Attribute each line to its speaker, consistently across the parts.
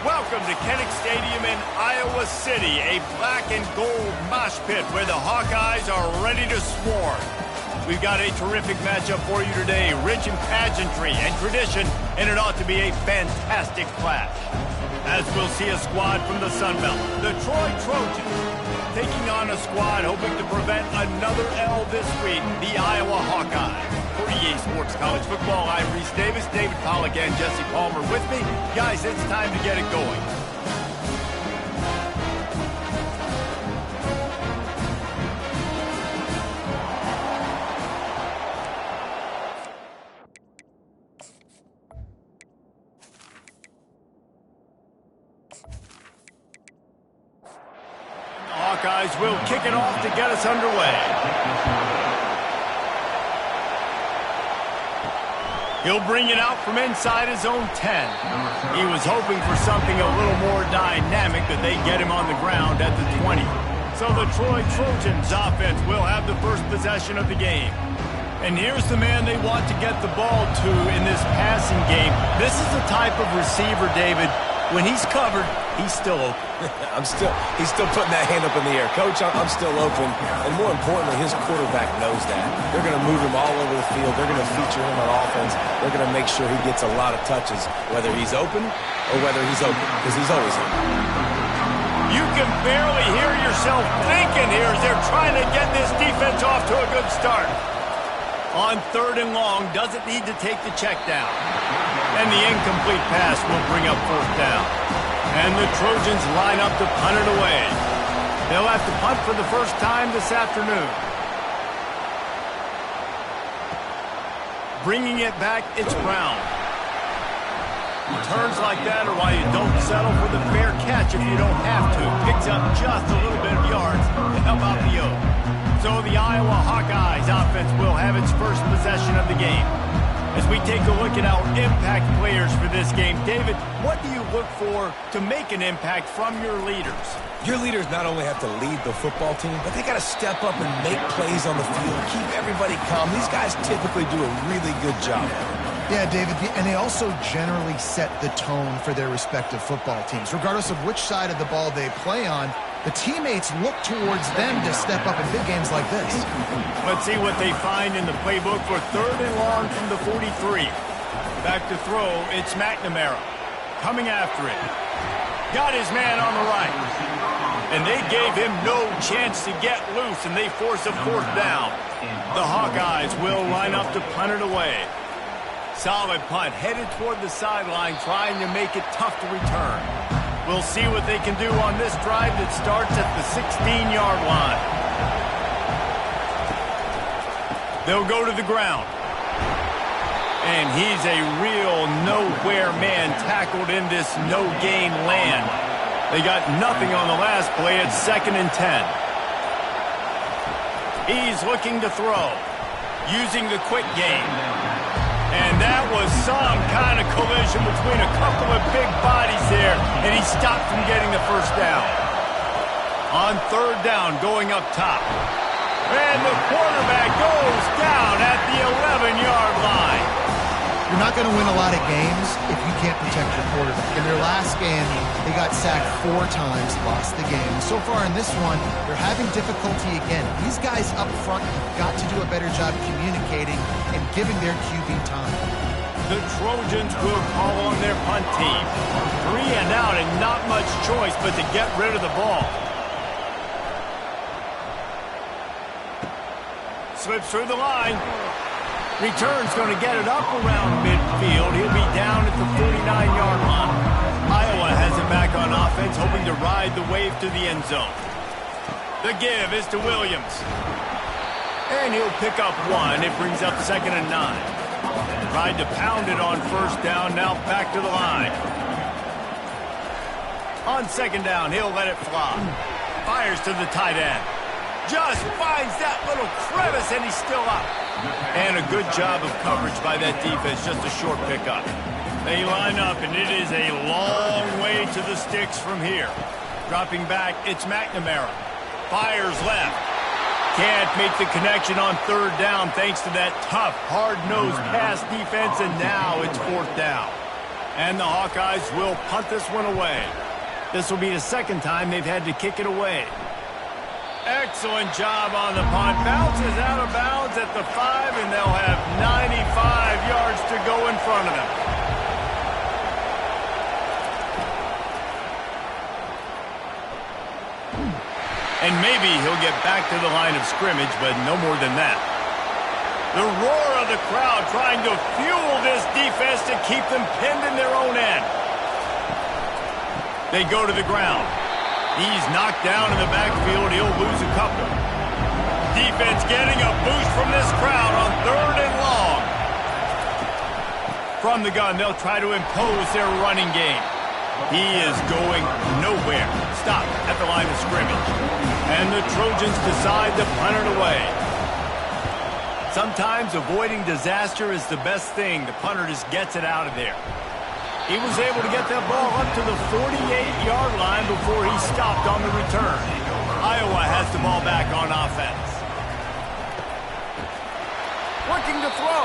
Speaker 1: Welcome to Kinnick Stadium in Iowa City, a black and gold mosh pit where the Hawkeyes are ready to swarm. We've got a terrific matchup for you today, rich in pageantry and tradition, and it ought to be a fantastic clash. As we'll see a squad from the Sun Belt, the Troy Trojans, taking on a squad hoping to prevent another L this week, the Iowa Hawkeyes. For EA Sports College Football, I'm Reese Davis, David Pollack, and Jesse Palmer with me. Guys, it's time to get it going. The Hawkeyes will kick it off to get us underway. He'll bring it out from inside his own 10. He was hoping for something a little more dynamic, that they get him on the ground at the 20. So the Troy Trojans offense will have the first possession of the game. And here's the man they want to get the ball to in this passing game. This is the type of receiver, David, when he's covered, he's still open.
Speaker 2: He's still putting that hand up in the air. Coach, I'm still open. And more importantly, his quarterback knows that. They're going to move him all over the field. They're going to feature him on offense. They're going to make sure he gets a lot of touches, whether he's open or whether he's open, because he's always open.
Speaker 1: You can barely hear yourself thinking here as they're trying to get this defense off to a good start. On 3rd and long, doesn't need to take the check down. And the incomplete pass will bring up 4th down. And the Trojans line up to punt it away. They'll have to punt for the first time this afternoon. Bringing it back, it's Brown. Turns like that are why you don't settle for the fair catch if you don't have to. Picks up just a little bit of yards to help out the O. So the Iowa Hawkeyes offense will have its first possession of the game. As we take a look at our impact players for this game, David, what do you look for to make an impact from your leaders?
Speaker 2: Your leaders not only have to lead the football team, but they got to step up and make plays on the field, keep everybody calm. These guys typically do a really good job.
Speaker 3: Yeah, David, and they also generally set the tone for their respective football teams. Regardless of which side of the ball they play on, the teammates look towards them to step up in big games like this.
Speaker 1: Let's see what they find in the playbook for 3rd and long from the 43. Back to throw, it's McNamara. Coming after it. Got his man on the right. And they gave him no chance to get loose, and they force a 4th down. The Hawkeyes will line up to punt it away. Solid punt, headed toward the sideline, trying to make it tough to return. We'll see what they can do on this drive that starts at the 16-yard line. They'll go to the ground. And he's a real nowhere man tackled in this no-gain land. They got nothing on the last play. It's 2nd and 10. He's looking to throw, using the quick game. And that was some kind of collision between a couple of big bodies there, and he stopped from getting the first down. On 3rd down, going up top. And the quarterback goes down at the 11-yard line.
Speaker 3: You're not going to win a lot of games if you can't protect your quarterback. In their last game, they got sacked 4 times, lost the game. So far in this one, they're having difficulty again. These guys up front have got to do a better job communicating and giving their QB time.
Speaker 1: The Trojans will call on their punt team. 3 and out and not much choice but to get rid of the ball. Slips through the line. Return's going to get it up around midfield. He'll be down at the 49-yard line. Iowa has it back on offense, hoping to ride the wave to the end zone. The give is to Williams. And he'll pick up 1. It brings up 2nd and 9. Tried to pound it on 1st down, now back to the line. On 2nd down, he'll let it fly. Fires to the tight end. Just finds that little crevice, and he's still up. And a good job of coverage by that defense, just a short pickup. They line up, and it is a long way to the sticks from here. Dropping back, it's McNamara. Fires left. Can't make the connection on 3rd down thanks to that tough, hard-nosed pass defense, and now it's 4th down. And the Hawkeyes will punt this one away. This will be the second time they've had to kick it away. Excellent job on the punt. Bounces out of bounds at the 5, and they'll have 95 yards to go in front of them. And maybe he'll get back to the line of scrimmage, but no more than that. The roar of the crowd trying to fuel this defense to keep them pinned in their own end. They go to the ground. He's knocked down in the backfield. He'll lose a couple. Defense getting a boost from this crowd on 3rd and long. From the gun, they'll try to impose their running game. He is going nowhere. Stop at the line of scrimmage. And the Trojans decide to punt it away. Sometimes avoiding disaster is the best thing. The punter just gets it out of there. He was able to get that ball up to the 48-yard line before he stopped on the return. Iowa has the ball back on offense. Looking to throw.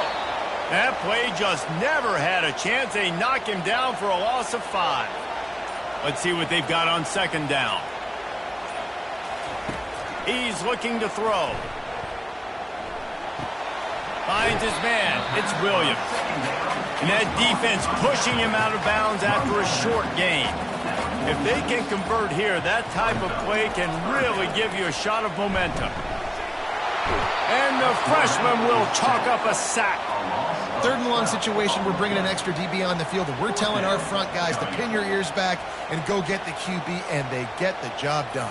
Speaker 1: That play just never had a chance. They knock him down for a loss of 5. Let's see what they've got on 2nd down. He's looking to throw. Finds his man. It's Williams. And that defense pushing him out of bounds after a short gain. If they can convert here, that type of play can really give you a shot of momentum. And the freshman will chalk up a sack.
Speaker 3: 3rd and long situation, we're bringing an extra DB on the field, and we're telling our front guys to pin your ears back and go get the QB, and they get the job done.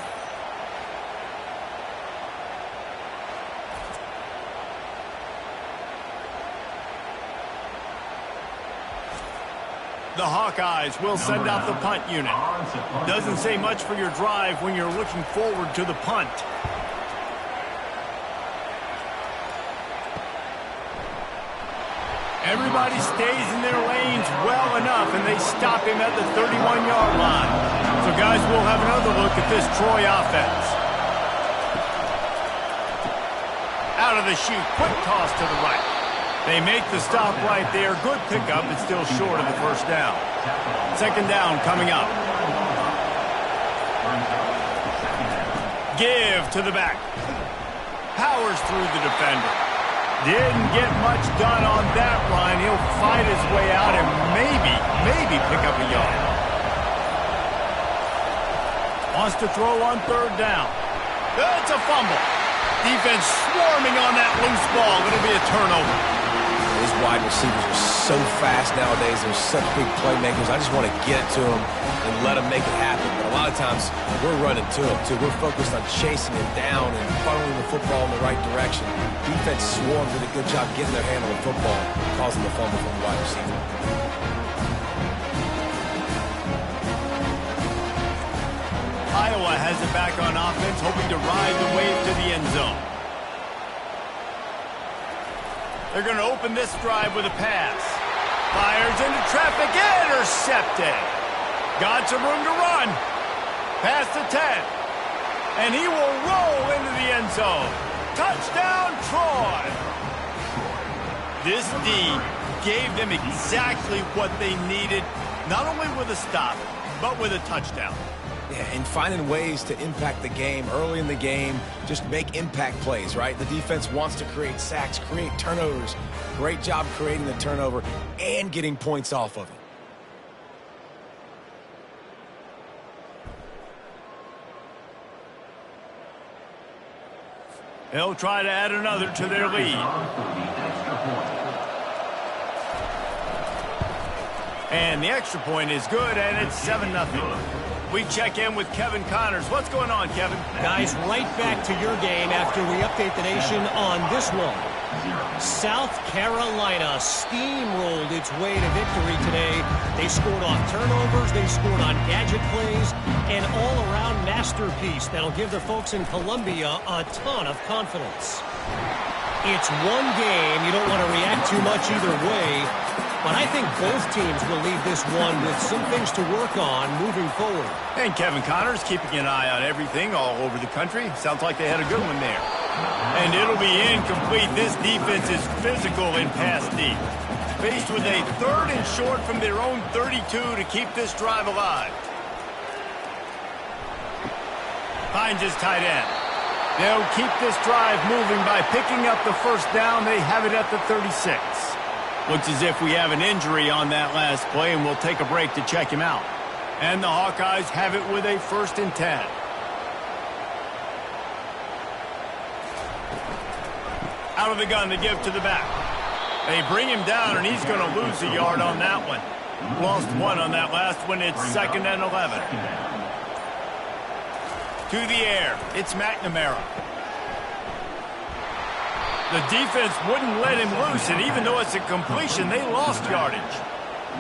Speaker 1: The Hawkeyes will send out the punt unit. Doesn't say much for your drive when you're looking forward to the punt. Everybody stays in their lanes well enough, and they stop him at the 31-yard line. So, guys, we'll have another look at this Troy offense. Out of the chute, quick toss to the right. They make the stop right there. Good pickup, but still short of the 1st down. 2nd down coming up. Give to the back. Powers through the defender. Didn't get much done on that run. He'll fight his way out and maybe pick up a yard. Wants to throw on 3rd down. It's a fumble. Defense swarming on that loose ball. It'll be a turnover.
Speaker 2: These wide receivers are so fast nowadays. They're such big playmakers. I just want to get it to them and let them make it happen. But a lot of times, we're running to them, too. We're focused on chasing him down and funneling the football in the right direction. Defense swarms did a good job getting their hand on the football, causing the fumble from the wide receiver.
Speaker 1: Iowa has it back on offense, hoping to ride the wave to the end zone. They're going to open this drive with a pass. Fires into traffic, intercepted. Got some room to run. Past the 10. And he will roll into the end zone. Touchdown, Troy. This D gave them exactly what they needed, not only with a stop, but with a touchdown.
Speaker 2: Yeah, and finding ways to impact the game early in the game, just make impact plays, right? The defense wants to create sacks, create turnovers. Great job creating the turnover and getting points off of it.
Speaker 1: They'll try to add another to their lead. And the extra point is good, and it's 7-0. We check in with Kevin Connors. What's going on, Kevin?
Speaker 4: Guys, right back to your game after we update the nation on this one. South Carolina steamrolled its way to victory today. They scored off turnovers, they scored on gadget plays, an all-around masterpiece that'll give the folks in Columbia a ton of confidence. It's one game. You don't want to react too much either way. But I think both teams will leave this one with some things to work on moving forward.
Speaker 1: And Kevin Connors keeping an eye on everything all over the country. Sounds like they had a good one there. And it'll be incomplete. This defense is physical in pass deep. faced with a 3rd and short from their own 32 to keep this drive alive. Finds his tight end. They'll keep this drive moving by picking up the first down. They have it at the 36. Looks as if we have an injury on that last play, and we'll take a break to check him out. And the Hawkeyes have it with a 1st and 10. Out of the gun to give to the back. They bring him down, and he's going to lose a yard on that one. Lost 1 on that last one. It's 2nd and 11. To the air, it's McNamara. The defense wouldn't let him loose, and even though it's a completion, they lost yardage.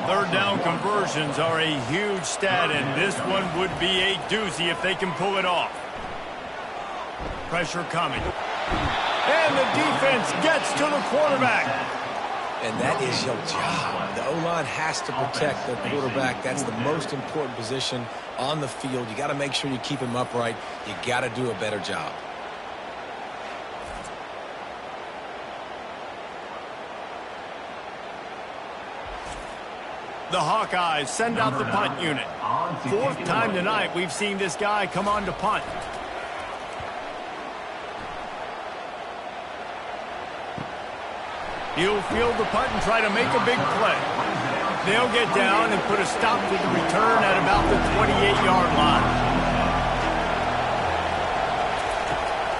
Speaker 1: 3rd down conversions are a huge stat, and this one would be a doozy if they can pull it off. Pressure coming. And the defense gets to the quarterback.
Speaker 2: And that is your job. The O-line has to protect their quarterback. That's the most important position on the field. You got to make sure you keep him upright. You got to do a better job.
Speaker 1: The Hawkeyes send out the punt unit. 4th time tonight we've seen this guy come on to punt. He'll field the punt and try to make a big play. They'll get down and put a stop to the return at about the 28-yard line.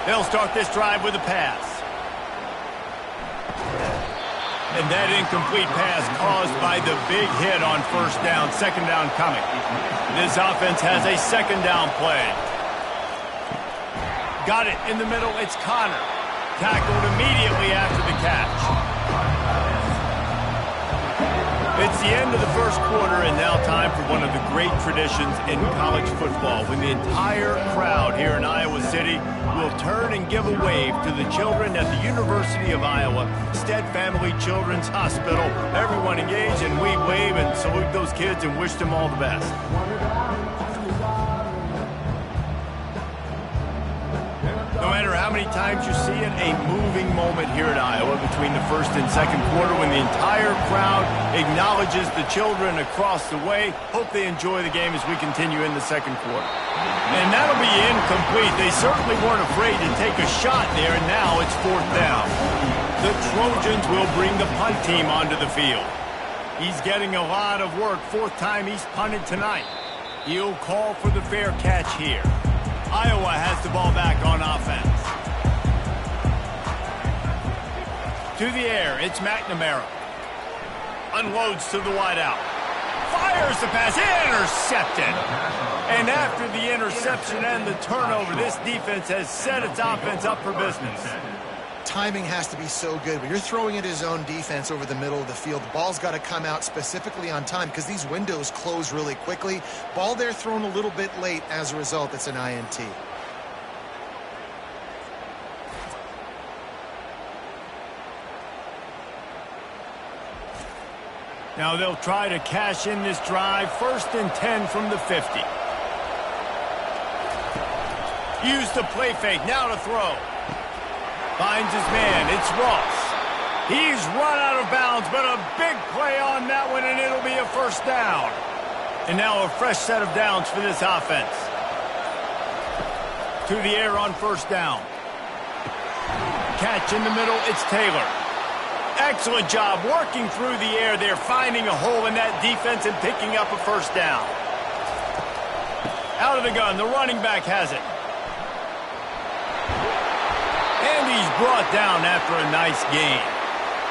Speaker 1: They'll start this drive with a pass. And that incomplete pass caused by the big hit on 1st down. 2nd down coming. This offense has a 2nd down play. Got it in the middle. It's Connor. Tackled immediately after the catch. It's the end of the 1st quarter, and now time for one of the great traditions in college football, when the entire crowd here in Iowa City will turn and give a wave to the children at the University of Iowa, Stead Family Children's Hospital. Everyone engage, and we wave and salute those kids and wish them all the best. No matter how many times you see it, a moving moment here at Iowa between the 1st and 2nd quarter when the entire crowd acknowledges the children across the way. Hope they enjoy the game as we continue in the 2nd quarter. And that'll be incomplete. They certainly weren't afraid to take a shot there, and now it's 4th down. The Trojans will bring the punt team onto the field. He's getting a lot of work. 4th time he's punted tonight. He'll call for the fair catch here. Iowa has the ball back on offense. To the air, it's McNamara. Unloads to the wideout. Fires the pass, intercepted. And after the interception and the turnover, this defense has set its offense up for business.
Speaker 3: Timing has to be so good. When you're throwing at his own defense over the middle of the field, the ball's got to come out specifically on time because these windows close really quickly. Ball there thrown a little bit late. As a result, it's an INT.
Speaker 1: Now they'll try to cash in this drive. 1st and 10 from the 50. Use the play fake. Now to throw. Finds his man. It's Ross. He's run out of bounds, but a big play on that one, and it'll be a 1st down. And now a fresh set of downs for this offense. To the air on 1st down. Catch in the middle. It's Taylor. Excellent job working through the air there, finding a hole in that defense and picking up a 1st down. Out of the gun, the running back has it. And he's brought down after a nice gain.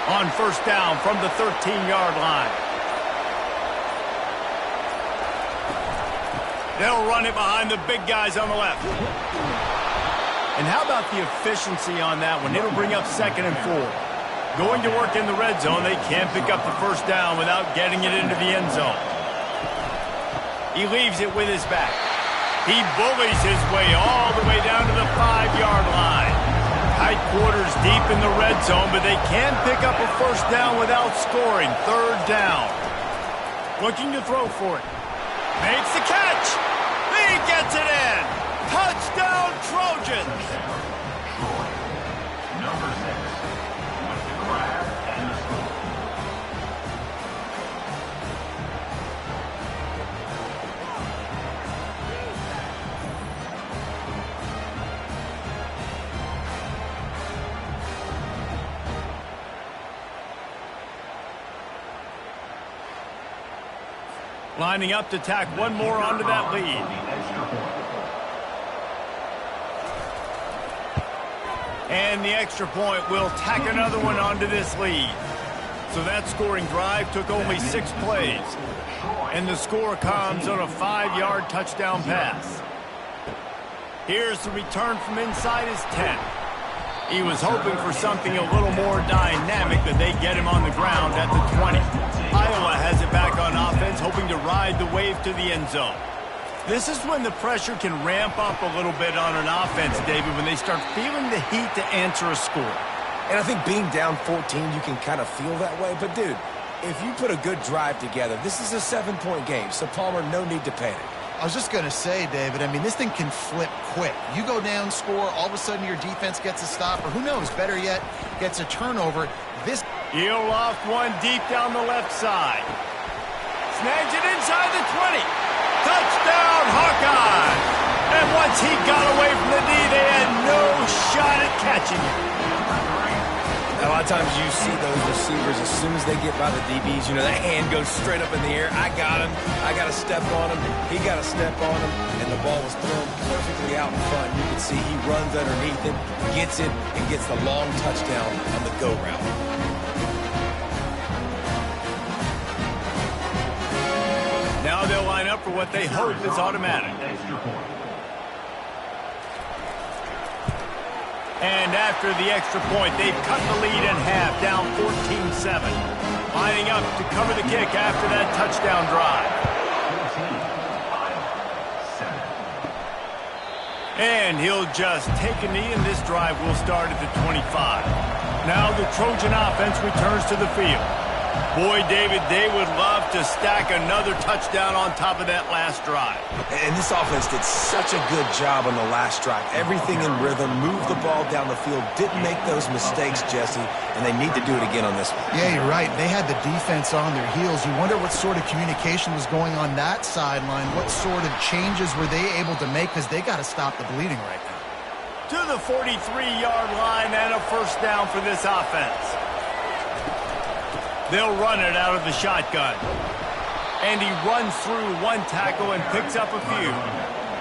Speaker 1: On 1st down from the 13-yard line. They'll run it behind the big guys on the left. And how about the efficiency on that one? It'll bring up 2nd and 4. Going to work in the red zone. They can't pick up the 1st down without getting it into the end zone. He leaves it with his back. He bullies his way all the way down to the 5-yard line. Tight quarters deep in the red zone, but they can pick up a 1st down without scoring. 3rd down. Looking to throw for it. Makes the catch. He gets it in. Touchdown, Trojans. Lining up to tack one more onto that lead. And the extra point will tack another one onto this lead. So that scoring drive took only 6 plays. And the score comes on a 5-yard touchdown pass. Here's the return from inside his 10. He was hoping for something a little more dynamic, but they get him on the ground at the 20. Iowa has it back on offense, hoping to ride the wave to the end zone. This is when the pressure can ramp up a little bit on an offense, David, when they start feeling the heat to answer a score.
Speaker 2: And I think being down 14, you can kind of feel that way. But, dude, if you put a good drive together, this is a 7-point game. So, Palmer, no need to panic.
Speaker 3: I was just going to say, David, I mean, this thing can flip quick. You go down, score, all of a sudden your defense gets a stop, or who knows, better yet, gets a turnover.
Speaker 1: He'll loft one deep down the left side. Snags it inside the 20. Touchdown, Hawkeye! And once he got away from the knee, they had no shot at catching him.
Speaker 2: A lot of times you see those receivers, as soon as they get by the DBs, you know, that hand goes straight up in the air. I got him. I got to step on him. He got to step on him. And the ball was thrown perfectly out in front. You can see he runs underneath it, gets it, and gets the long touchdown on the go route.
Speaker 1: Now they'll line up for what they hope is automatic. And after the extra point, they've cut the lead in half, down 14-7. Lining up to cover the kick after that touchdown drive. And he'll just take a knee, and this drive will start at the 25. Now the Trojan offense returns to the field. Boy, David, they would love to stack another touchdown on top of that last drive.
Speaker 2: And this offense did such a good job on the last drive. Everything in rhythm, moved the ball down the field, didn't make those mistakes, Jesse, and they need to do it again on this one.
Speaker 3: Yeah, you're right. They had the defense on their heels. You wonder what sort of communication was going on that sideline. What sort of changes were they able to make, because they got to stop the bleeding right now.
Speaker 1: To the 43-yard line and a first down for this offense. They'll run it out of the shotgun. And he runs through one tackle and picks up a few.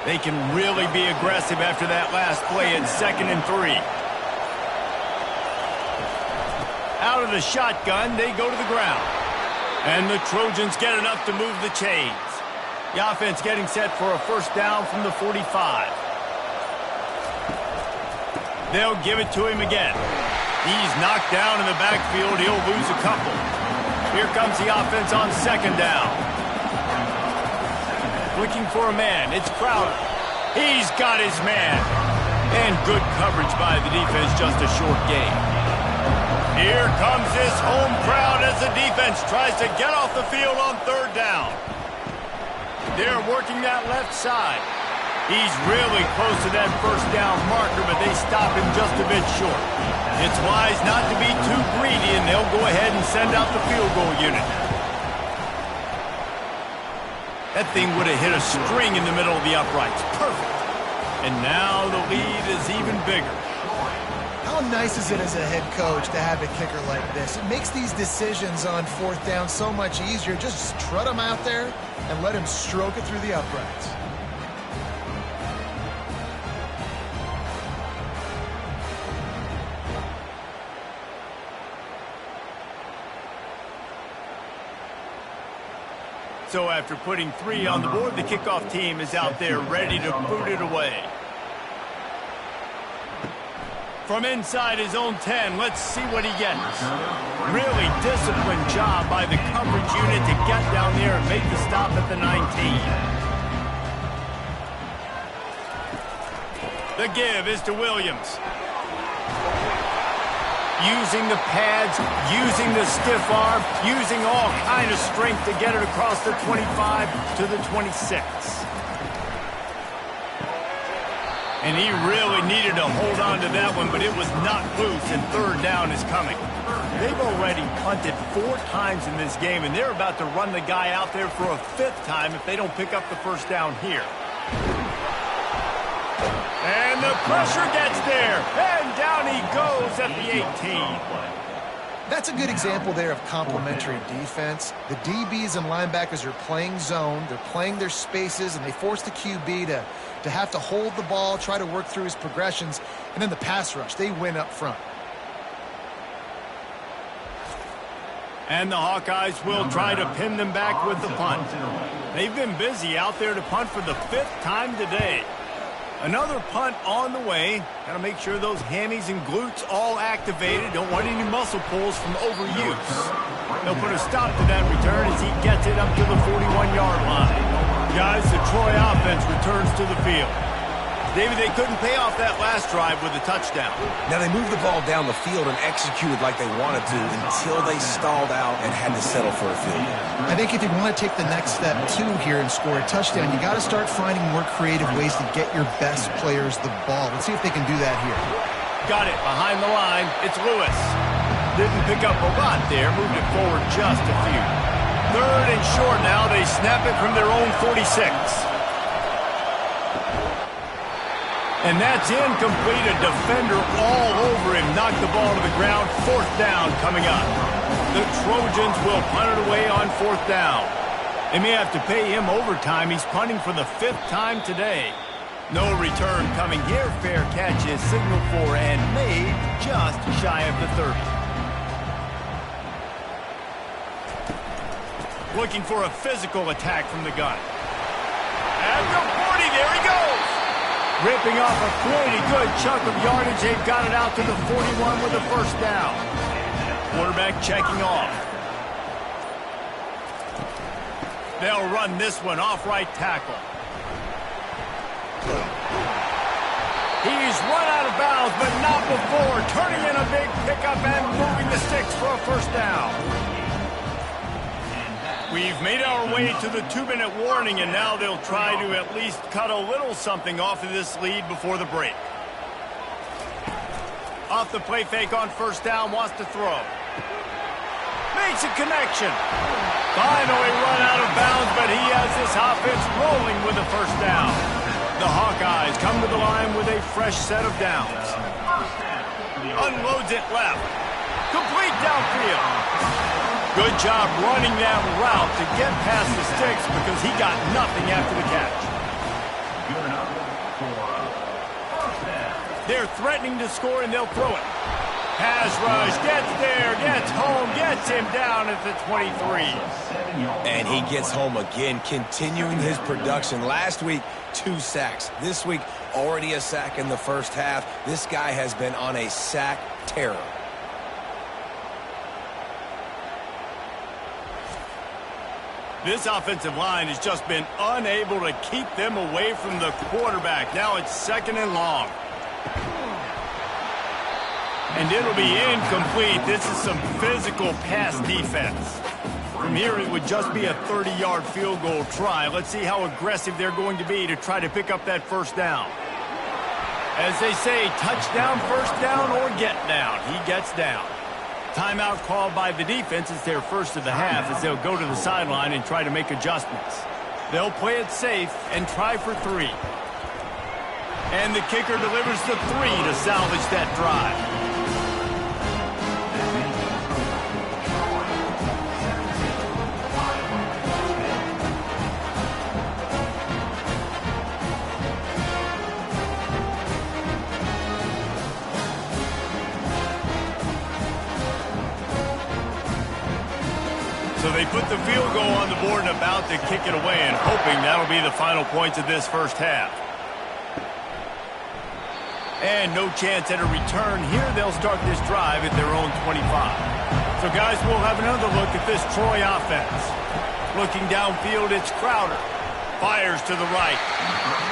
Speaker 1: They can really be aggressive after that last play at 2nd and 3. Out of the shotgun, they go to the ground. And the Trojans get enough to move the chains. The offense getting set for a first down from the 45. They'll give it to him again. He's knocked down in the backfield. He'll lose a couple. Here comes the offense on 2nd down. Looking for a man. It's Crowder. He's got his man. And good coverage by the defense, just a short gain. Here comes this home crowd as the defense tries to get off the field on 3rd down. They're working that left side. He's really close to that first down marker, but they stop him just a bit short. It's wise not to be too greedy, and they'll go ahead and send out the field goal unit. That thing would have hit a string in the middle of the uprights. Perfect. And now the lead is even bigger.
Speaker 3: How nice is it as a head coach to have a kicker like this? It makes these decisions on 4th down so much easier. Just strut him out there and let him stroke it through the uprights.
Speaker 1: So after putting 3 on the board, the kickoff team is out there ready to boot it away. From inside his own 10, let's see what he gets. Really disciplined job by the coverage unit to get down there and make the stop at the 19. The give is to Williams. Using the pads, using the stiff arm, using all kind of strength to get it across the 25 to the 26. And he really needed to hold on to that one, but it was not loose, and 3rd down is coming. They've already punted 4 times in this game, and they're about to run the guy out there for a 5th time if they don't pick up the first down here. And the pressure gets there, and down he goes at the 18.
Speaker 3: That's a good example there of complementary defense. The DBs and linebackers are playing zone. They're playing their spaces, and they force the QB to have to hold the ball, try to work through his progressions. And then the pass rush, they win up front.
Speaker 1: And the Hawkeyes will try to pin them back with the punt. They've been busy out there to punt for the 5th time today. Another punt on the way. Got to make sure those hammies and glutes all activated. Don't want any muscle pulls from overuse. They'll put a stop to that return as he gets it up to the 41-yard line. Guys, the Troy offense returns to the field. David, they couldn't pay off that last drive with a touchdown.
Speaker 2: Now, they moved the ball down the field and executed like they wanted to until they stalled out and had to settle for a field goal.
Speaker 3: I think if you want to take the next step, too, here and score a touchdown, you got to start finding more creative ways to get your best players the ball. Let's see if they can do that here.
Speaker 1: Got it behind the line. It's Lewis. Didn't pick up a lot there. Moved it forward just a few. 3rd and short now. They snap it from their own 46. And that's incomplete. A defender all over him. Knocked the ball to the ground. 4th down coming up. The Trojans will punt it away on 4th down. They may have to pay him overtime. He's punting for the 5th time today. No return coming here. Fair catch is signaled for and made just shy of the 30. Looking for a physical attack from the gun. At the 40, there he goes. Ripping off a pretty good chunk of yardage. They've got it out to the 41 with a 1st down. Quarterback checking off. They'll run this one off right tackle. He's run out of bounds, but not before. Turning in a big pickup and moving the sticks for a 1st down. We've made our way to the 2-minute warning, and now they'll try to at least cut a little something off of this lead before the break. Off the play fake on 1st down, wants to throw. Makes a connection. Finally run out of bounds, but he has this offense rolling with a 1st down. The Hawkeyes come to the line with a fresh set of downs. Unloads it left. Complete downfield. Good job running that route to get past the sticks because he got nothing after the catch. They're threatening to score, and they'll throw it. Pass rush, gets there, gets home, gets him down at the 23.
Speaker 2: And he gets home again, continuing his production. Last week, 2 sacks. This week, already a sack in the 1st half. This guy has been on a sack terror.
Speaker 1: This offensive line has just been unable to keep them away from the quarterback. Now it's 2nd and long. And it'll be incomplete. This is some physical pass defense. From here, it would just be a 30-yard field goal try. Let's see how aggressive they're going to be to try to pick up that 1st down. As they say, touchdown, 1st down, or get down. He gets down. Timeout called by the defense. It's their 1st of the half as they'll go to the sideline and try to make adjustments. They'll play it safe and try for 3. And the kicker delivers the 3 to salvage that drive. So they put the field goal on the board and about to kick it away, and hoping that'll be the final points of this 1st half. And no chance at a return here. They'll start this drive at their own 25. So, guys, we'll have another look at this Troy offense. Looking downfield, it's Crowder. Fires to the right.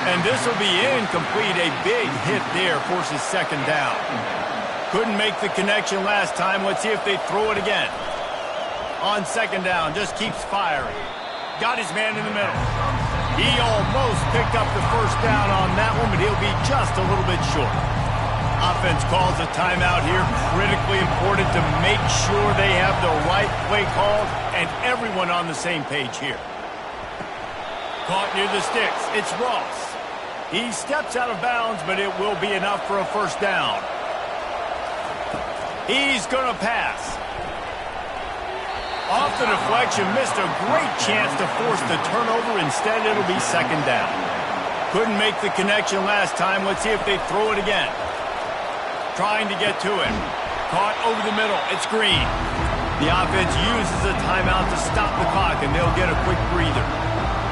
Speaker 1: And this will be incomplete. A big hit there forces 2nd down. Couldn't make the connection last time. Let's see if they throw it again. On 2nd down, just keeps firing. Got his man in the middle. He almost picked up the 1st down on that one, but he'll be just a little bit short. Offense calls a timeout here. Critically important to make sure they have the right play called and everyone on the same page here. Caught near the sticks. It's Ross. He steps out of bounds, but it will be enough for a 1st down. He's going to pass. Off the deflection, missed a great chance to force the turnover. Instead, it'll be second down. Couldn't make the connection last time. Let's see if they throw it again. Trying to get to it. Caught over the middle. It's Green. The offense uses a timeout to stop the clock, and they'll get a quick breather.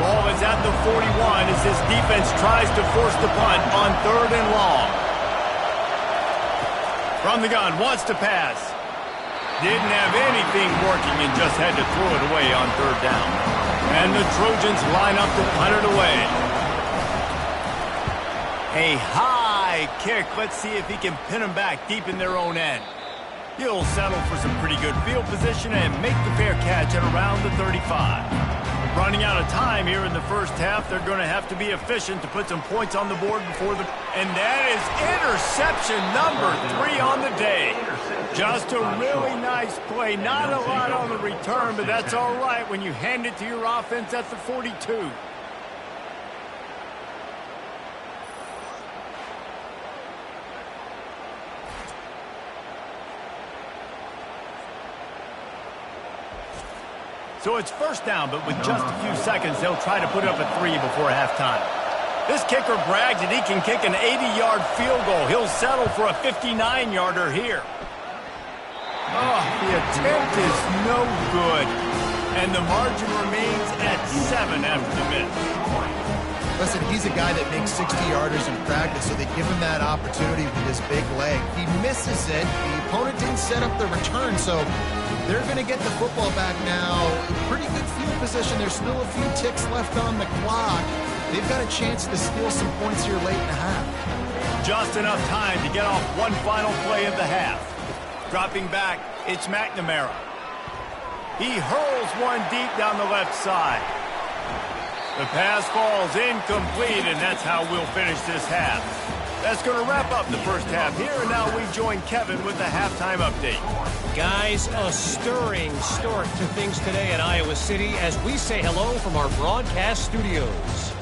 Speaker 1: Ball is at the 41 as this defense tries to force the punt on 3rd and long. From the gun, wants to pass. Didn't have anything working and just had to throw it away on 3rd down. And the Trojans line up to punt it away. A high kick. Let's see if he can pin them back deep in their own end. He'll settle for some pretty good field position and make the fair catch at around the 35. Running out of time here in the first half. They're going to have to be efficient to put some points on the board before the... And that is interception number 3 on the day. Just a really nice play. Not a lot on the return, but that's all right when you hand it to your offense at the 42. So it's first down, but with just a few seconds, they'll try to put up a 3 before halftime. This kicker brags that he can kick an 80-yard field goal. He'll settle for a 59-yarder here. Oh, the attempt is no good. And the margin remains at 7 after the miss.
Speaker 3: Listen, he's a guy that makes 60-yarders in practice, so they give him that opportunity with his big leg. He misses it. The opponent didn't set up the return, so they're going to get the football back now. Pretty good field position. There's still a few ticks left on the clock. They've got a chance to steal some points here late in the half.
Speaker 1: Just enough time to get off one final play of the half. Dropping back, it's McNamara. He hurls one deep down the left side. The pass falls incomplete, and that's how we'll finish this half. That's going to wrap up the first half here, and now we join Kevin with the halftime update.
Speaker 4: Guys, a stirring start to things today at Iowa City as we say hello from our broadcast studios.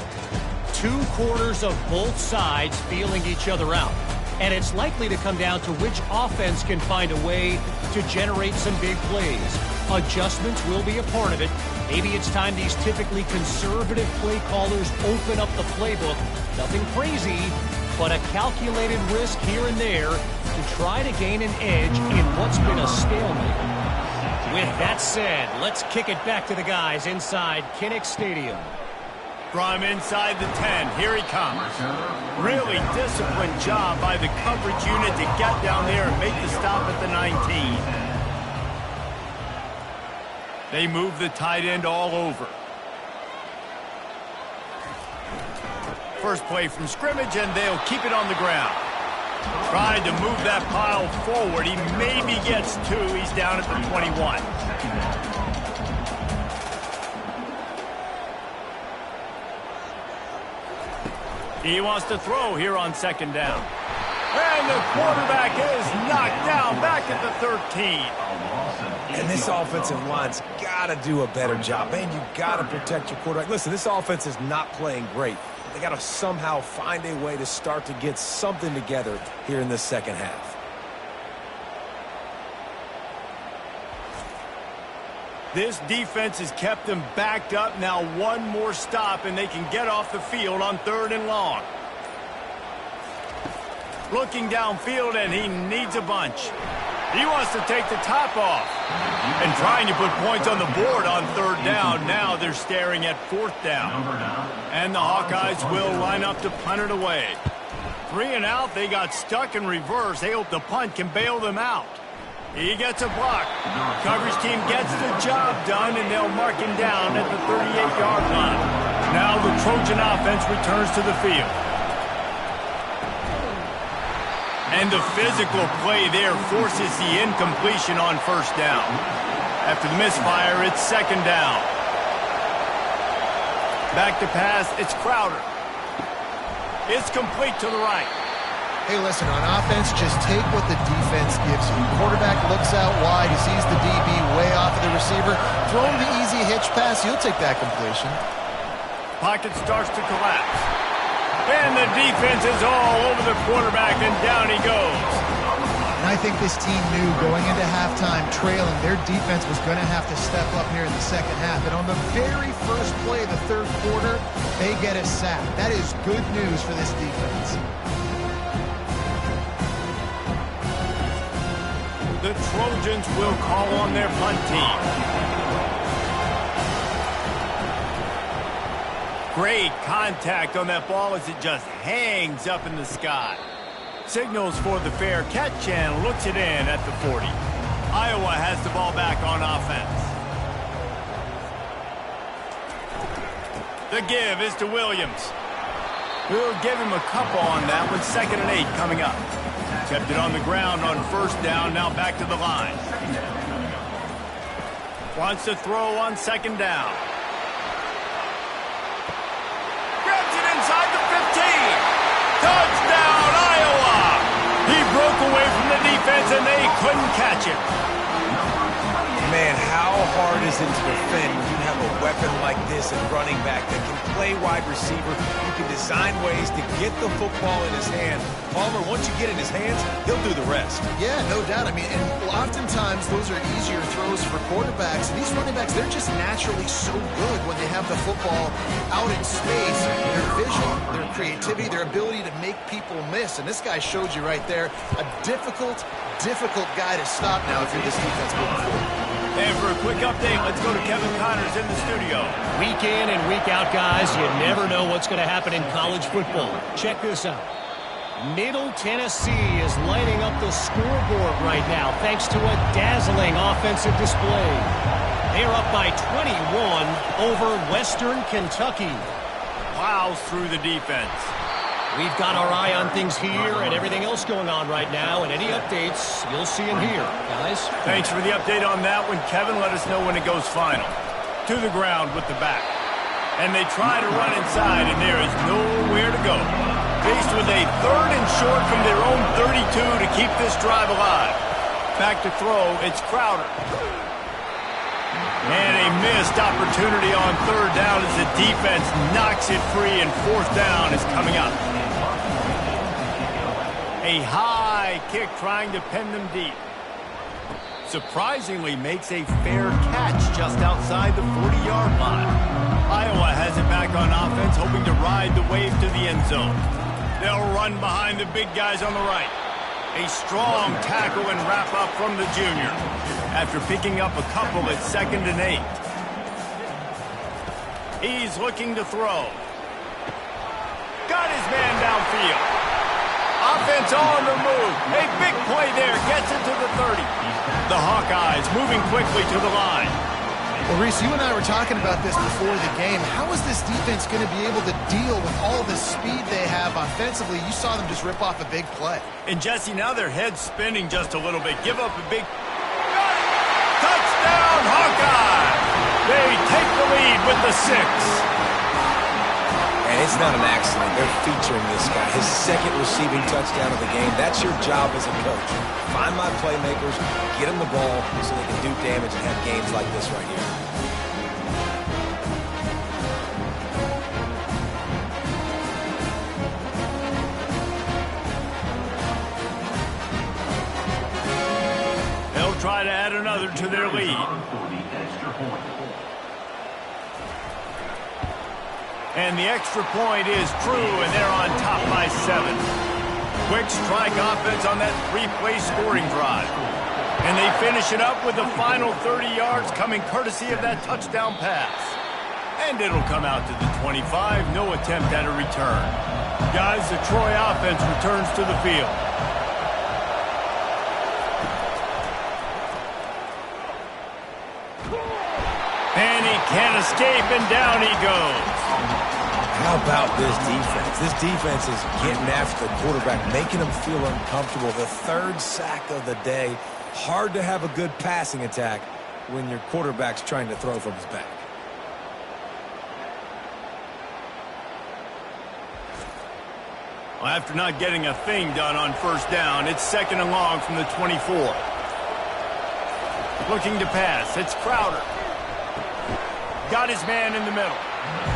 Speaker 4: 2 quarters of both sides feeling each other out. And it's likely to come down to which offense can find a way to generate some big plays. Adjustments will be a part of it. Maybe it's time these typically conservative play callers open up the playbook. Nothing crazy, but a calculated risk here and there to try to gain an edge in what's been a stalemate. With that said, let's kick it back to the guys inside Kinnick Stadium.
Speaker 1: From inside the 10, here he comes. Really disciplined job by the coverage unit to get down there and make the stop at the 19. They move the tight end all over. First play from scrimmage, and they'll keep it on the ground. Trying to move that pile forward. He maybe gets 2. He's down at the 21. He wants to throw here on second down. And the quarterback is knocked down back at the 13.
Speaker 2: And this offensive line's got to do a better job. Man, you got to protect your quarterback. Listen, this offense is not playing great. They got to somehow find a way to start to get something together here in the second half.
Speaker 1: This defense has kept them backed up. Now one more stop, and they can get off the field on 3rd and long. Looking downfield, and he needs a bunch. He wants to take the top off. And trying to put points on the board on 3rd down. Now they're staring at 4th down. And the Hawkeyes will line up to punt it away. 3 and out, they got stuck in reverse. They hope the punt can bail them out. He gets a block. Coverage team gets the job done, and they'll mark him down at the 38-yard line. Now the Trojan offense returns to the field. And the physical play there forces the incompletion on 1st down. After the misfire, it's 2nd down. Back to pass, it's Crowder. It's complete to the right.
Speaker 3: Hey, listen, on offense, just take what the defense gives you. Quarterback looks out wide. He sees the DB way off of the receiver. Throw him the easy hitch pass. He'll take that completion.
Speaker 1: Pocket starts to collapse. And the defense is all over the quarterback, and down he goes.
Speaker 3: I think this team knew going into halftime trailing, their defense was going to have to step up here in the second half. And on the very first play of the third quarter, they get a sack. That is good news for this defense.
Speaker 1: The Trojans will call on their punt team. Great contact on that ball as it just hangs up in the sky. Signals for the fair catch and looks it in at the 40. Iowa has the ball back on offense. The give is to Williams. We'll give him a couple on that one. 2nd and 8 coming up. Kept it on the ground on first down, now back to the line. Wants to throw on 2nd down. Grabs it inside the 15. Touchdown, Iowa! He broke away from the defense and they couldn't catch him.
Speaker 2: Man, how hard is it to defend when you have a weapon like this at running back that can play wide receiver? You can design ways to get the football in his hand. Palmer, once you get in his hands, he'll do the rest.
Speaker 3: Yeah, no doubt. I mean, and oftentimes those are easier throws for quarterbacks. And these running backs, they're just naturally so good when they have the football out in space. Their vision, their creativity, their ability to make people miss. And this guy showed you right there, a difficult guy to stop now if you're this defense moving forward.
Speaker 1: And for a quick update, let's go to Kevin Connors in the studio.
Speaker 4: Week in and week out, guys, you never know what's going to happen in college football. Check this out. Middle Tennessee is lighting up the scoreboard right now thanks to a dazzling offensive display. They're up by 21 over Western Kentucky.
Speaker 1: Plows through the defense.
Speaker 4: We've got our eye on things here and everything else going on right now, and any updates you'll see in here, guys.
Speaker 1: Thanks for the update on that one, Kevin. Let us know when it goes final. To the ground with the back. And they try to run inside, and there is nowhere to go. Faced with a 3rd and short from their own 32 to keep this drive alive. Back to throw, it's Crowder. And a missed opportunity on 3rd down as the defense knocks it free, and 4th down is coming up. A high kick trying to pin them deep. Surprisingly makes a fair catch just outside the 40-yard line. Iowa has it back on offense, hoping to ride the wave to the end zone. They'll run behind the big guys on the right. A strong tackle and wrap up from the junior. After picking up a couple at 2nd and 8. He's looking to throw. Got his man downfield. Offense on the move. A big play there. Gets it to the 30. The Hawkeyes moving quickly to the line.
Speaker 3: Well, Reese, you and I were talking about this before the game. How is this defense going to be able to deal with all the speed they have offensively? You saw them just rip off a big play.
Speaker 1: And, Jesse, now their head's spinning just a little bit. Give up a big... Touchdown, Hawkeye! They take the lead with the 6.
Speaker 2: And it's not an accident. They're featuring this guy. His 2nd receiving touchdown of the game. That's your job as a coach. Find my playmakers, get them the ball so they can do damage and have games like this right here.
Speaker 1: They'll try to add another to their lead. And the extra point is true, and they're on top by 7. Quick strike offense on that 3-play scoring drive. And they finish it up with the final 30 yards coming courtesy of that touchdown pass. And it'll come out to the 25. No attempt at a return. Guys, the Troy offense returns to the field. And he can't escape, and down he goes.
Speaker 2: How about this defense? This defense is getting after the quarterback, making him feel uncomfortable. The 3rd sack of the day. Hard to have a good passing attack when your quarterback's trying to throw from his back.
Speaker 1: Well, after not getting a thing done on 1st down, it's 2nd and long from the 24. Looking to pass. It's Crowder. Got his man in the middle.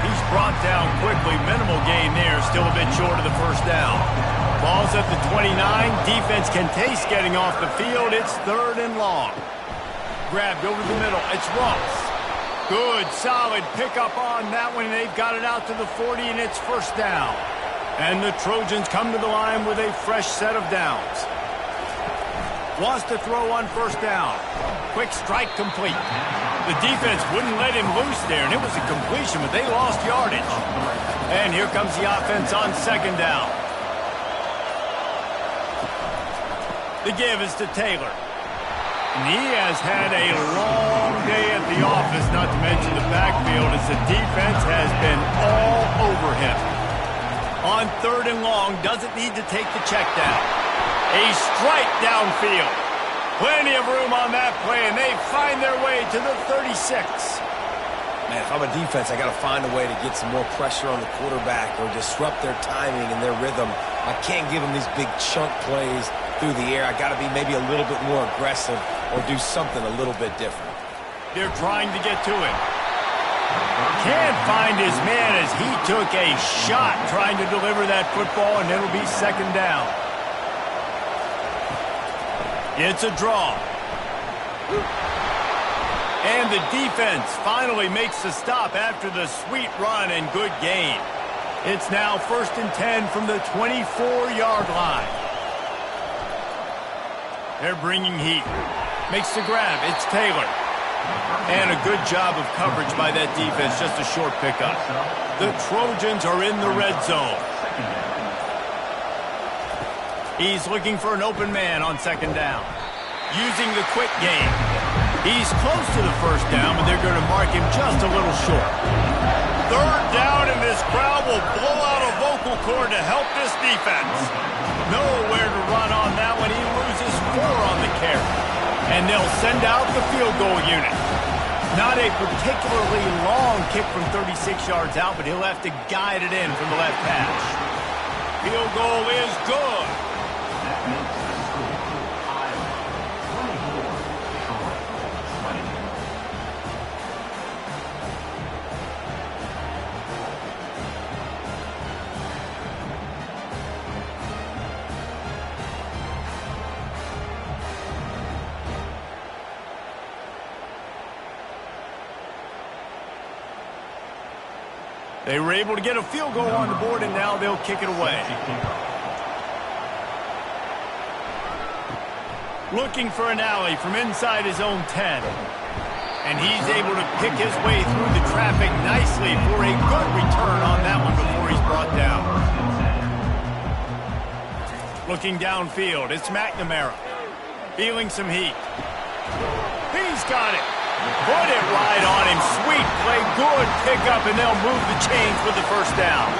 Speaker 1: He's brought down quickly. Minimal gain there. Still a bit short of the 1st down. Ball's at the 29. Defense can taste getting off the field. It's 3rd and long. Grabbed over the middle. It's Ross. Good, solid pickup on that one. They've got it out to the 40, and it's 1st down. And the Trojans come to the line with a fresh set of downs. Wants to throw on 1st down. Quick strike complete. The defense wouldn't let him loose there, and it was a completion, but they lost yardage. And here comes the offense on 2nd down. The give is to Taylor. And he has had a long day at the office, not to mention the backfield, as the defense has been all over him. On 3rd and long, doesn't need to take the check down. A strike downfield. Plenty of room on that play, and they find their way to the 36.
Speaker 2: Man, if I'm a defense, I got to find a way to get some more pressure on the quarterback or disrupt their timing and their rhythm. I can't give them these big chunk plays through the air. I got to be maybe a little bit more aggressive or do something a little bit different.
Speaker 1: They're trying to get to him. Can't find his man as he took a shot trying to deliver that football, and it'll be 2nd down. It's a draw. And the defense finally makes the stop after the sweet run and good gain. It's now 1st and 10 from the 24-yard line. They're bringing heat. Makes the grab. It's Taylor. And a good job of coverage by that defense. Just a short pickup. The Trojans are in the red zone. He's looking for an open man on 2nd down. Using the quick game. He's close to the 1st down, but they're going to mark him just a little short. 3rd down, and this crowd will blow out a vocal cord to help this defense. Nowhere to run on that one. He loses 4 on the carry. And they'll send out the field goal unit. Not a particularly long kick from 36 yards out, but he'll have to guide it in from the left hash. Field goal is good. They were able to get a field goal on the board, and now they'll kick it away. Looking for an alley from inside his own 10. And he's able to pick his way through the traffic nicely for a good return on that one before he's brought down. Looking downfield, it's McNamara. Feeling some heat. He's got it. Put it right on him. Sweet play. Good pickup, and they'll move the chains with the 1st down.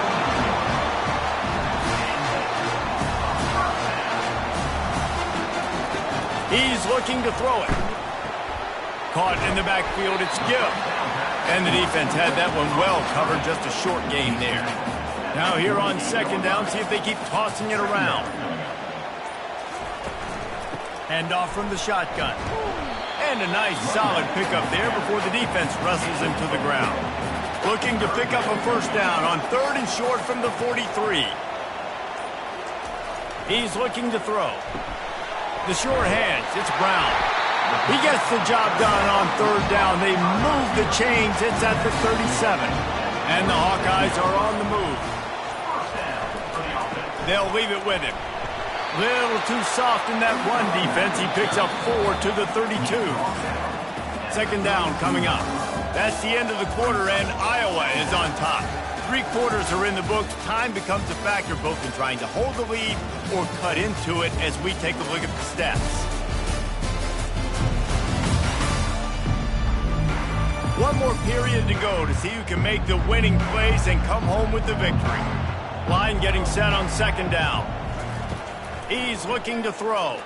Speaker 1: He's looking to throw it. Caught in the backfield. It's Gill. And the defense had that one well covered. Just a short gain there. Now here on 2nd down, see if they keep tossing it around. Hand off from the shotgun. And a nice solid pickup there before the defense wrestles him to the ground. Looking to pick up a 1st down on 3rd and short from the 43. He's looking to throw. The short hands, it's Brown. He gets the job done on 3rd down. They move the chains. It's at the 37. And the Hawkeyes are on the move. They'll leave it with him. Little too soft in that run defense. He picks up 4 to the 32. 2nd down coming up. That's the end of the quarter, and Iowa is on top. 3 quarters are in the books. Time becomes a factor both in trying to hold the lead or cut into it as we take a look at the stats. One more period to go to see who can make the winning plays and come home with the victory. Line getting set on 2nd down. He's looking to throw.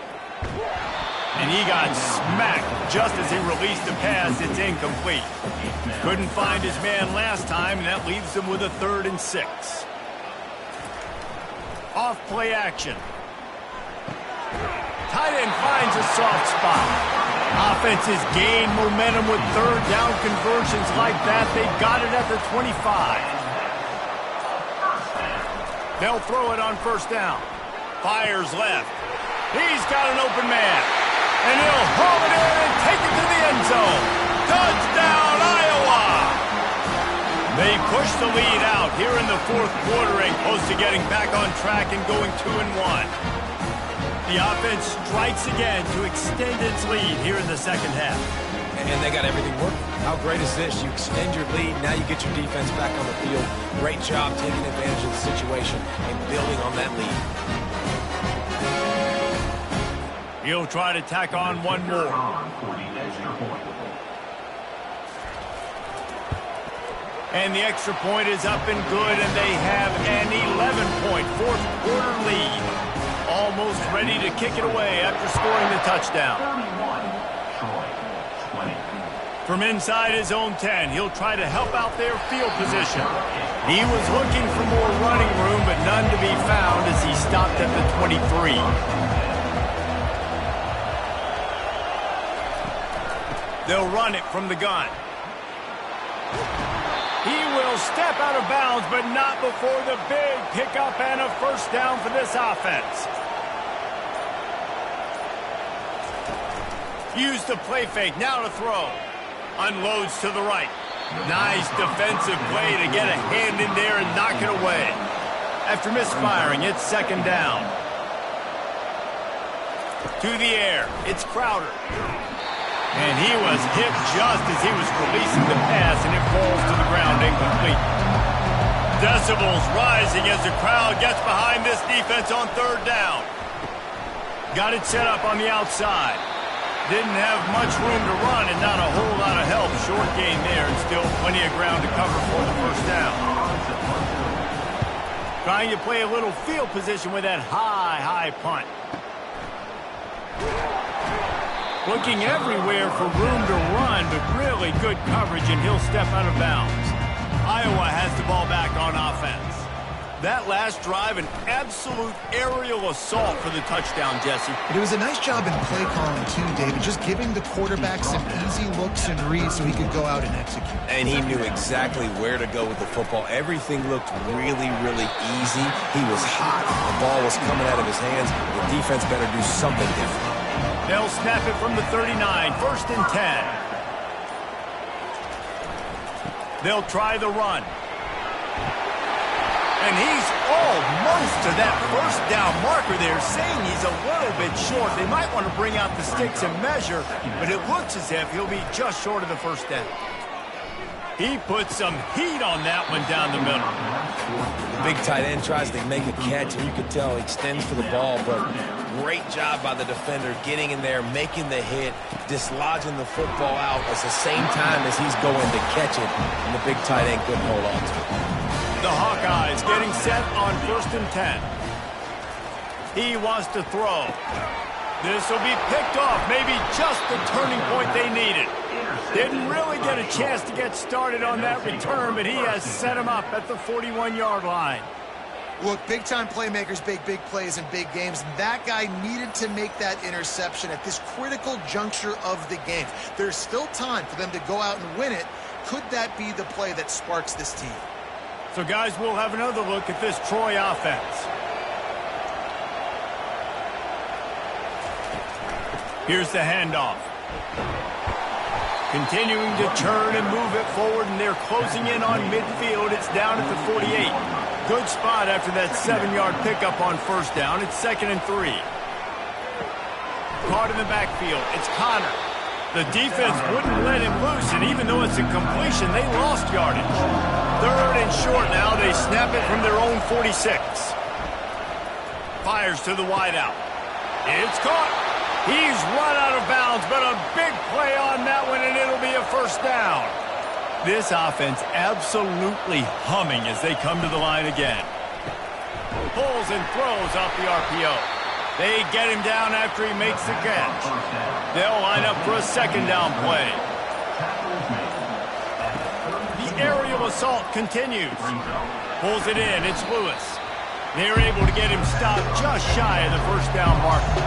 Speaker 1: And he got smacked just as he released the pass. It's incomplete. Couldn't find his man last time, and that leaves him with a 3rd and 6. Off play action. Tight end finds a soft spot. Offenses gain momentum with 3rd down conversions like that. They got it at the 25. They'll throw it on 1st down. Fires left. He's got an open man. And he'll haul it in and take it to the end zone. Touchdown, Iowa! They push the lead out here in the fourth quarter and close to getting back on track and going 2-1. The offense strikes again to extend its lead here in the second half.
Speaker 2: And they got everything working. How great is this? You extend your lead, now you get your defense back on the field. Great job taking advantage of the situation and building on that lead.
Speaker 1: He'll try to tack on one more. And the extra point is up and good, and they have an 11-point fourth quarter lead. Almost ready to kick it away after scoring the touchdown. From inside his own 10, he'll try to help out their field position. He was looking for more running room, but none to be found as he stopped at the 23. They'll run it from the gun. He will step out of bounds, but not before the big pickup and a first down for this offense. Use the play fake, now to throw. Unloads to the right. Nice defensive play to get a hand in there and knock it away. After misfiring, it's second down. To the air, it's Crowder. And he was hit just as he was releasing the pass, and it falls to the ground incomplete. Decibels rising as the crowd gets behind this defense on third down. Got it set up on the outside. Didn't have much room to run and not a whole lot of help. Short gain there and still plenty of ground to cover for the first down. Trying to play a little field position with that high punt. Looking everywhere for room to run, but really good coverage, and he'll step out of bounds. Iowa has the ball back on offense. That last drive, an absolute aerial assault for the touchdown, Jesse.
Speaker 3: It was a nice job in play calling, too, David, just giving the quarterback some easy looks and reads so he could go out and execute.
Speaker 2: And he knew exactly where to go with the football. Everything looked really, really easy. He was hot. The ball was coming out of his hands. The defense better do something different.
Speaker 1: They'll snap it from the 39, first and 10. They'll try the run. And he's almost to that first down marker there, saying he's a little bit short. They might want to bring out the sticks and measure, but it looks as if he'll be just short of the first down. He put some heat on that one down the middle.
Speaker 2: The big tight end tries to make a catch, and you can tell he extends for the ball, but great job by the defender getting in there, making the hit, dislodging the football out at the same time as he's going to catch it, and the big tight end couldn't hold on to it.
Speaker 1: The Hawkeyes getting set on first and 10. He wants to throw. This will be picked off, maybe just the turning point they needed. Didn't really get a chance to get started on that return, but he has set him up at the 41-yard line.
Speaker 3: Look, big-time playmakers make big plays in big games. That guy needed to make that interception at this critical juncture of the game. There's still time for them to go out and win it. Could that be the play that sparks this team?
Speaker 1: So, guys, we'll have another look at this Troy offense. Here's the handoff. Continuing to churn and move it forward, and they're closing in on midfield. It's down at the 48. Good spot after that 7-yard pickup on first down. It's second and 3. Caught in the backfield. It's Connor. The defense wouldn't let him loose, and even though it's a completion, they lost yardage. Third and short now. They snap it from their own 46. Fires to the wideout. It's caught. He's run out of bounds, but a big play on that one, and it'll be a first down. This offense absolutely humming as they come to the line again. Pulls and throws off the RPO. They get him down after he makes the catch. They'll line up for a second down play. The aerial assault continues. Pulls it in. It's Lewis. They're able to get him stopped just shy of the first down marker.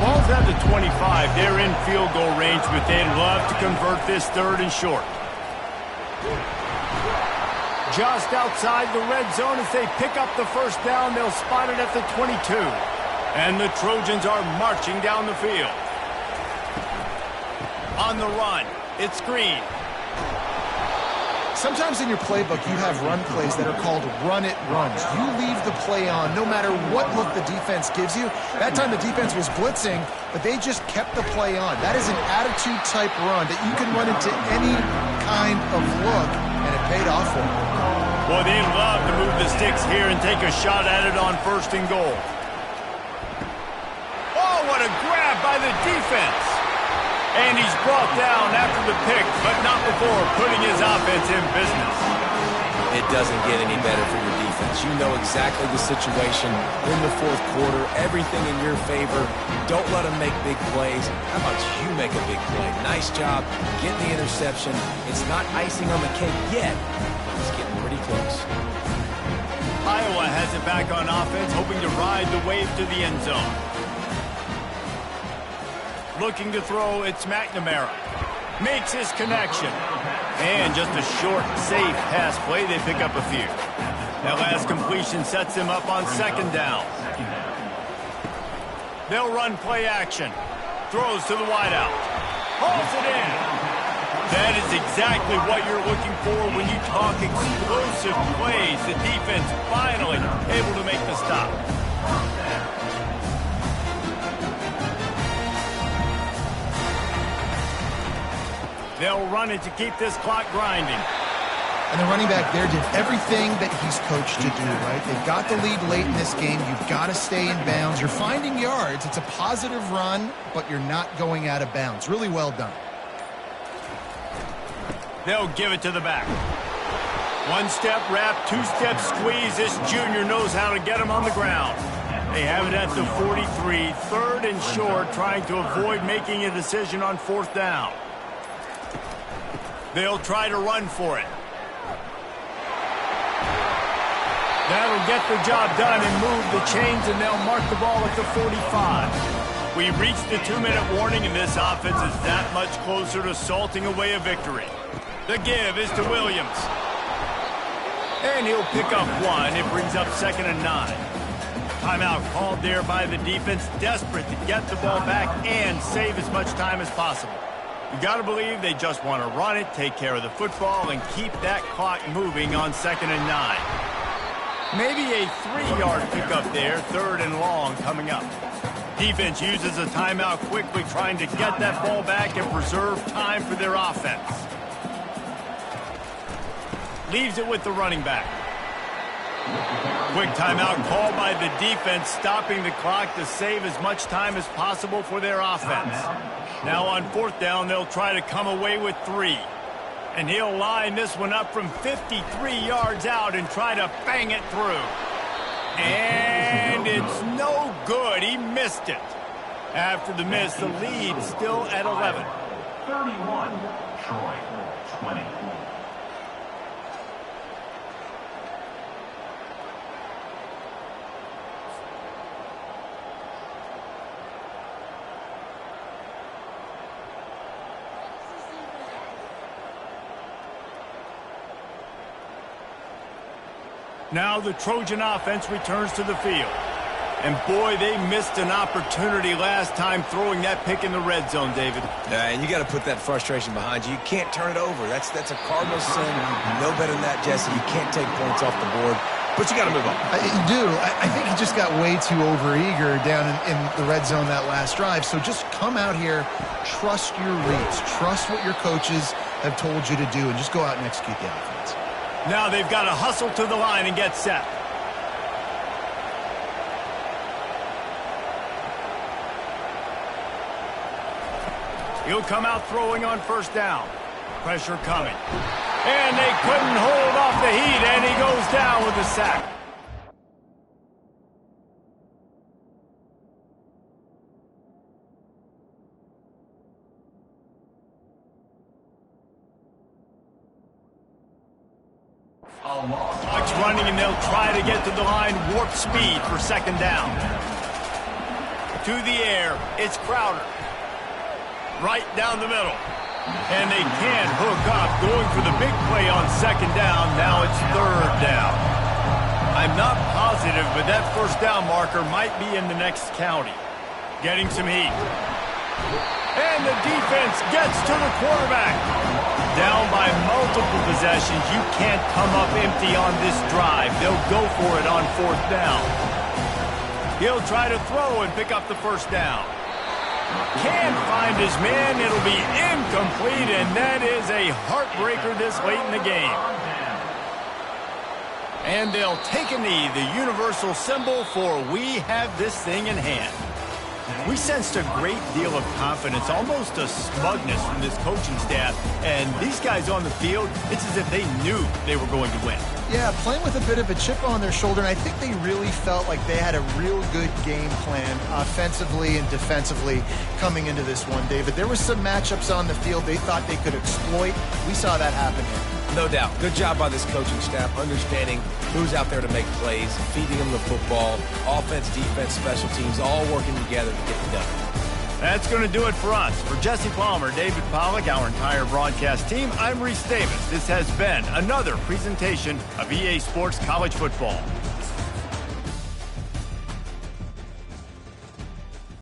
Speaker 1: Ball's at the 25. They're in field goal range, but they'd love to convert this third and short. Just outside the red zone as they pick up the first down. They'll spot it at the 22. And the Trojans are marching down the field. On the run, it's screen.
Speaker 3: Sometimes in your playbook, you have run plays that are called run-it runs. You leave the play on no matter what look the defense gives you. That time the defense was blitzing, but they just kept the play on. That is an attitude-type run that you can run into any kind of look, and it paid off for them.
Speaker 1: Boy, they love to move the sticks here and take a shot at it on 1st and goal. Oh, what a grab by the defense. And he's brought down after the pick, but not before putting his offense in business.
Speaker 2: It doesn't get any better for your defense. You know exactly the situation in the 4th quarter, everything in your favor. Don't let them make big plays. How about you make a big play? Nice job. Get the interception. It's not icing on the cake yet, but it's getting pretty close.
Speaker 1: Iowa has it back on offense, hoping to ride the wave to the end zone. Looking to throw, it's McNamara. Makes his connection. And just a short, safe pass play, they pick up a few. That last completion sets him up on 2nd down. They'll run play action. Throws to the wideout. Hauls it in. That is exactly what you're looking for when you talk explosive plays. The defense finally able to make the stop. They'll run it to keep this clock grinding.
Speaker 3: And the running back there did everything that he's coached to do, right? They've got the lead late in this game. You've got to stay in bounds. You're finding yards. It's a positive run, but you're not going out of bounds. Really well done.
Speaker 1: They'll give it to the back. 1-step wrap, 2-step squeeze. This junior knows how to get him on the ground. They have it at the 43, 3rd and short, trying to avoid making a decision on 4th down. They'll try to run for it. That'll get the job done and move the chains, and they'll mark the ball at the 45. We reached the 2-minute warning, and this offense is that much closer to salting away a victory. The give is to Williams. And he'll pick up 1. It brings up 2nd and 9. Timeout called there by the defense, desperate to get the ball back and save as much time as possible. You got to believe they just want to run it, take care of the football, and keep that clock moving on 2nd and 9. Maybe a 3-yard pickup there, 3rd and long coming up. Defense uses a timeout quickly, trying to get that ball back and preserve time for their offense. Leaves it with the running back. Quick timeout called by the defense, stopping the clock to save as much time as possible for their offense. Now on 4th down, they'll try to come away with 3. And he'll line this one up from 53 yards out and try to bang it through. And it's no good. He missed it. After the miss, the lead still at 11.
Speaker 5: 31, Troy, 20.
Speaker 1: Now the Trojan offense returns to the field. And boy, they missed an opportunity last time throwing that pick in the red zone, David.
Speaker 2: And you got to put that frustration behind you. You can't turn it over. That's a cardinal sin. You know better than that, Jesse. You can't take points off the board. But you got to move on.
Speaker 3: You do. I think he just got way too overeager down in the red zone that last drive. So just come out here, trust your reads, trust what your coaches have told you to do, and just go out and execute the offense.
Speaker 1: Now they've got to hustle to the line and get set. He'll come out throwing on 1st down. Pressure coming. And they couldn't hold off the heat, and he goes down with a sack. Clock's running, and they'll try to get to the line, warp speed for 2nd down. To the air, it's Crowder. Right down the middle. And they can't hook up, going for the big play on 2nd down. Now it's 3rd down. I'm not positive positive, but that first down marker might be in the next county. Getting some heat. And the defense gets to the quarterback. Down by multiple possessions. You can't come up empty on this drive. They'll go for it on fourth down. He'll try to throw and pick up the first down. Can't find his man. It'll be incomplete, and that is a heartbreaker this late in the game. And they'll take a knee, the universal symbol for we have this thing in hand. We sensed a great deal of confidence, almost a smugness from this coaching staff. And these guys on the field, it's as if they knew they were going to win.
Speaker 3: Yeah, playing with a bit of a chip on their shoulder, and I think they really felt like they had a real good game plan offensively and defensively coming into this one, David. There were some matchups on the field they thought they could exploit. We saw that happen here.
Speaker 2: No doubt. Good job by this coaching staff, understanding who's out there to make plays, feeding them the football, offense, defense, special teams, all working together to get it done.
Speaker 1: That's going to do it for us. For Jesse Palmer, David Pollack, our entire broadcast team, I'm Reese Davis. This has been another presentation of EA Sports College Football.